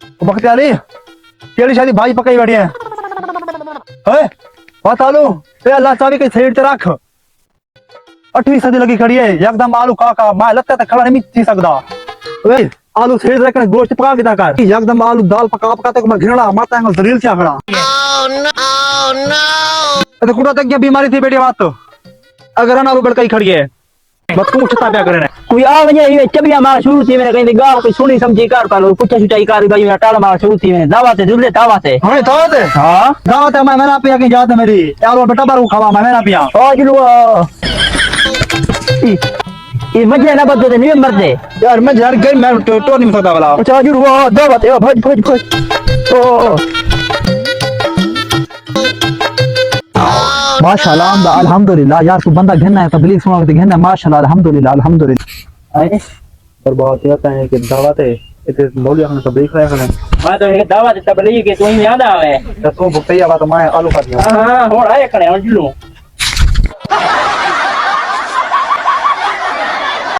बख्तियार अली केड़ी शादी भाई पकाई बैठी है बात आलू ए अल्लाह चाबी के साइड ते रख 8वीं सदी लगी खड़ी है एकदम आलू का मैं लगता है खड़ा नहीं थी सकदा ओए आलू साइड रख गोश्त पका के कर एकदम आलू दाल पका पका तक मैं घिरड़ा माता है शरीर से खड़ा ओह नो तो कुड़ा तक क्या बीमारी थी बेटी बात तो अगर आलू बड़काई खड़ी है मत को उठता क्या करे कोई आ वने ये चबिया मार शुरू थी मैंने कहीं गांव कोई सुनी समझी कर पालो पुछा छुटाई कर भाई मेरा टाला मार शुरू थी मैंने दावत है जुले दावत है हां दावत है हां दावत है मैं मेरा पिया की याद है मेरी यार बेटा बारू खावा मैं मेरा पिया ओ जुलो ये मजे ना बदले नहीं मरते यार मैं यार गई मैं तो नहीं सकता वाला अच्छा जुलो दावत है भज भज भज ओ माशाल्लाह अल्हम्दुलिल्लाह यार तू बंदा घिरना है तबलीग सुना के घिरना माशाल्लाह अल्हम्दुलिल्लाह अल्हम्दुलिल्लाह आए पर बात ये है कि दावत है इते मौलिया ने तबलीग कराया करे मैं तो ये दावत तबलीग के तू याद आवे तो भुक्तिया बात मैं आलू खा दिया हां हो आए करे जुलो